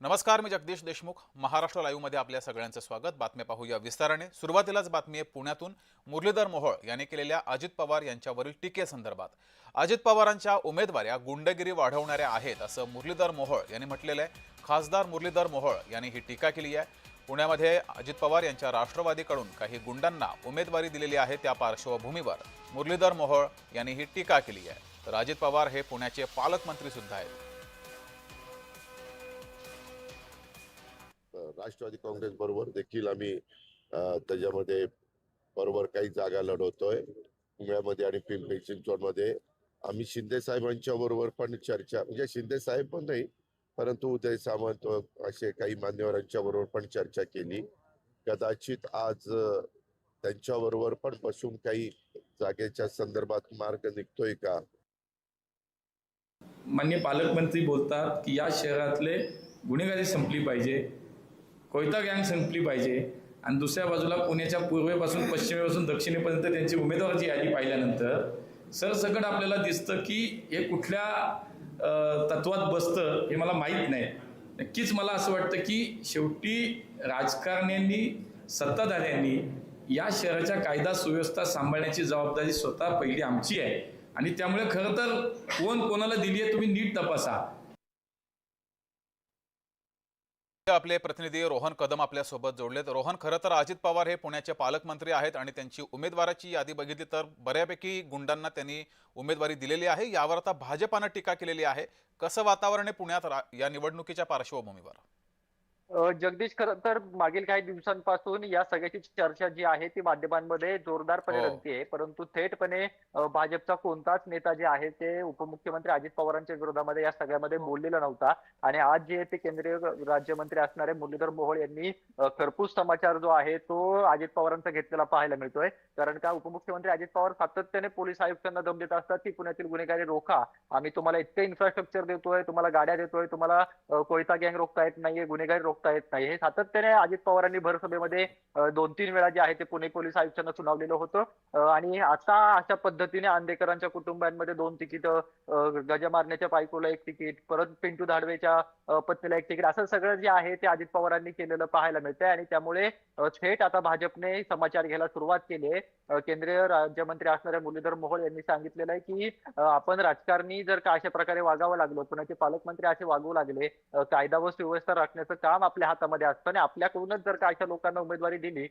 नमस्कार, मी जगदीश देशमुख. महाराष्ट्र लाईव्ह मध्ये आपल्या सगळ्यांचं स्वागत. बातम्या पाहूया विस्ताराने. सुरुवातीलाच बातमी आहे पुण्यातून. मुरलीधर मोहोळ यांनी केलेल्या अजित पवार यांच्यावरील टीकेसंदर्भात. अजित पवारांच्या उमेदवाऱ्या गुंडगिरी वाढवणाऱ्या आहेत असं मुरलीधर मोहोळ यांनी म्हटलेलं आहे. खासदार मुरलीधर मोहोळ यांनी ही टीका केली आहे. पुण्यामध्ये अजित पवार यांच्या राष्ट्रवादीकडून काही गुंडांना उमेदवारी दिलेली आहे, त्या पार्श्वभूमीवर मुरलीधर मोहोळ यांनी ही टीका केली आहे. तर अजित पवार हे पुण्याचे पालकमंत्री सुद्धा आहेत. राष्ट्रवादी काँग्रेस बरोबर देखील आम्ही त्याच्यामध्ये बरोबर काही जागा लढवतोय. पुण्यामध्ये आणि पिंपरी चिंचवडमध्ये आम्ही शिंदे साहेबांच्या बरोबर पण चर्चा, म्हणजे शिंदे साहेब पण नाही परंतु उदय सामंत असे काही मान्यवरांच्या बरोबर पण चर्चा केली. कदाचित आज त्यांच्याबरोबर पण बसून काही जागेच्या संदर्भात मार्ग निघतोय का. माननीय पालकमंत्री बोलतात की या शहरातले गुन्हेगारी संपली पाहिजे, कोयता गँग संपली पाहिजे आणि दुसऱ्या बाजूला पुण्याच्या पूर्वेपासून पश्चिमेपासून दक्षिणेपर्यंत त्यांची उमेदवाराची यादी पाहिल्यानंतर सरसकट आपल्याला दिसतं की हे कुठल्या तत्वात बसतं हे मला माहीत नाही. नक्कीच मला असं वाटतं की शेवटी राजकारण्यांनी, सत्ताधाऱ्यांनी या शहराच्या कायदा सुव्यवस्था सांभाळण्याची जबाबदारी स्वतः पहिली आमची आहे आणि त्यामुळे खरं तर कोण कोणाला दिली आहे तुम्ही नीट तपासा. आपले प्रतिनिधी रोहन कदम आपल्या सोबत जोडलेत. रोहन, खरं तर अजित पवार हे पुण्याचे पालकमंत्री आहेत आणि त्यांची उमेदवाराची यादी बघितली तर बऱ्यापैकी गुंडांना त्यांनी उमेदवारी दिलेली आहे. यावर आता भाजपाने टीका केलेली आहे. कसं वातावरण आहे पुण्यात या निवडणुकीच्या पार्श्वभूमीवर? जगदीश, खरं तर मागील काही दिवसांपासून या सगळ्याची चर्चा जी आहे ती माध्यमांमध्ये जोरदारपणे रंगतेय, परंतु थेटपणे भाजपचा कोणताच नेता जे आहे ते उपमुख्यमंत्री अजित पवारांच्या विरोधामध्ये या सगळ्यामध्ये बोललेला नव्हता. आणि आज जे ते केंद्रीय राज्यमंत्री असणारे मुरलीधर मोहोळ यांनी खरपूस समाचार जो आहे तो अजित पवारांचा घेतलेला पाहायला मिळतोय. कारण का उपमुख्यमंत्री अजित पवार सातत्याने पोलीस आयुक्तांना दम देत असतात की पुण्यातील गुन्हेगारी रोखा, आम्ही तुम्हाला इतकं इन्फ्रास्ट्रक्चर देतोय, तुम्हाला गाड्या देतोय, तुम्हाला कोयता गँग रोखता येत नाहीये, गुन्हेगारी रोखता येत नाही. हे सातत्याने अजित पवारांनी भरसभेमध्ये 2-3 वेळा जे आहे ते पुणे पोलीस आयुक्तांना सुनावलेलं होतं. आणि आता अशा पद्धतीने आंदेकरांच्या कुटुंबांमध्ये 2 तिकीट, गजा मारण्याच्या बायकोला 1 तिकीट, परत पिंटू धाडवेच्या पत्नीला 1 तिकीट, असं सगळं जे आहे ते अजित पवारांनी केलेलं पाहायला मिळतंय. आणि त्यामुळे थेट आता भाजपने समाचार घ्यायला सुरुवात केली आहे. केंद्रीय राज्यमंत्री असणाऱ्या मुरलीधर मोहोळ यांनी सांगितलेलं आहे की आपण राजकारणी जर का अशा प्रकारे वागावं लागलो, पुण्याचे पालकमंत्री असे वागू लागले, कायदा व सुव्यवस्था राखण्याचं काम आपल्या हातामध्ये असतं आणि आपल्याकडूनच जर का अशा लोकांना उमेदवारी दिली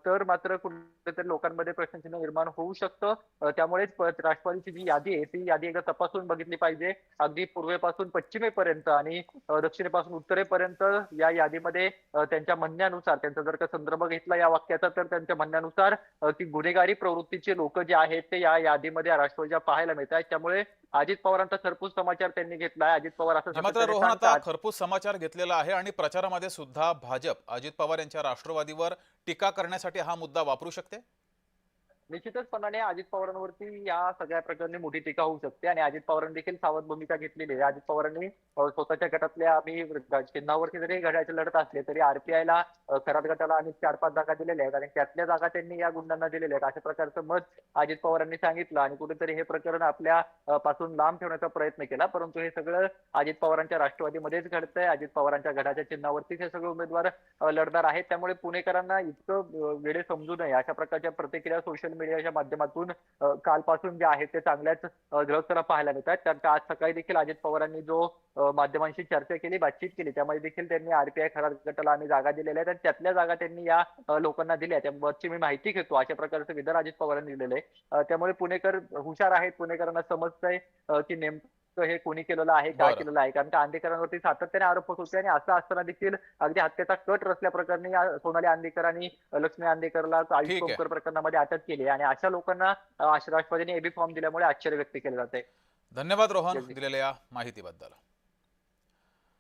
तर मात्र कुठेतरी लोकांमध्ये प्रश्नचिन्ह निर्माण होऊ शकतं. त्यामुळेच राष्ट्रवादीची जी यादी आहे ती यादी एकदा तपासून बघितली पाहिजे. अगदी पूर्वेपासून पश्चिमेपर्यंत आणि दक्षिणेपासून उत्तरेपर्यंत या यादीमध्ये त्यांच्या म्हणण्यानुसार, त्यांचा जर का संदर्भ घेतला या वाक्याचा तर त्यांच्या म्हणण्यानुसार ती गुन्हेगारी प्रवृत्तीचे लोक जे आहेत ते या यादीमध्ये राष्ट्रवादीच्या पाहायला मिळत आहेत. त्यामुळे अजित पवारांचा खरपूस समाचार त्यांनी घेतला आहे. अजित पवार असं मात्र रोहन, आता खरपूस समाचार घेतलेला आहे आणि प्रचारामध्ये सुद्धा भाजप अजित पवार यांच्या राष्ट्रवादीवर टीका करण्यासाठी हा मुद्दा वापरू शकते. निश्चितचपणाने अजित पवारांवरती या सगळ्या प्रकरणी मोठी टीका होऊ शकते आणि अजित पवारांनी देखील सावध भूमिका घेतलेली आहे. अजित पवारांनी स्वतःच्या गटातल्या, आम्ही चिन्हावरती जरी घड्याचे लढत असले तरी आरपीआयला, खरात गटाला आम्ही 4-5 जागा दिलेल्या आहेत आणि त्यातल्या जागा त्यांनी या गुंडांना दिलेल्या आहेत, अशा प्रकारचं मत अजित पवारांनी सांगितलं. आणि कुठेतरी हे प्रकरण आपल्या पासून लांब ठेवण्याचा प्रयत्न केला, परंतु हे सगळं अजित पवारांच्या राष्ट्रवादीमध्येच घडतंय. अजित पवारांच्या गटाच्या चिन्हावरतीच हे सगळे उमेदवार लढणार आहेत. त्यामुळे पुणेकरांना इतकं वेळे समजू नये अशा प्रकारच्या प्रतिक्रिया सोशल मीडियाच्या माध्यमातून कालपासून जे आहे ते चांगल्याच झळकताना पाहायला मिळतात. कारण आज सकाळी देखील अजित पवारांनी जो माध्यमांशी चर्चा केली, बातचीत केली, त्यामध्ये देखील त्यांनी आरपीआय खरात गटाला आम्ही जागा दिलेल्या आहेत आणि त्यातल्या जागा त्यांनी या लोकांना दिल्या, त्याबाबतची मी माहिती घेतो, अशा प्रकारचं विधान अजित पवारांनी दिलेलं आहे. त्यामुळे पुणेकर हुशार आहेत, पुणेकरांना समजतंय की नेमकं हे कोणी केलेलं आहे, काय केलेलं आहे. कारण का आंदेकरांवरती सातत्याने आरोप होत होते आणि असं असताना देखील अगदी हत्येचा कट रचल्या प्रकरणी सोनाली आंदेकर आणि लक्ष्मी आंदेकरला आयुष कोमकर प्रकरणामध्ये अटक केली आणि अशा लोकांना राष्ट्रवादीने एबी फॉर्म दिल्यामुळे आश्चर्य व्यक्त केले जाते. धन्यवाद रोहन दिलेल्या माहितीबद्दल.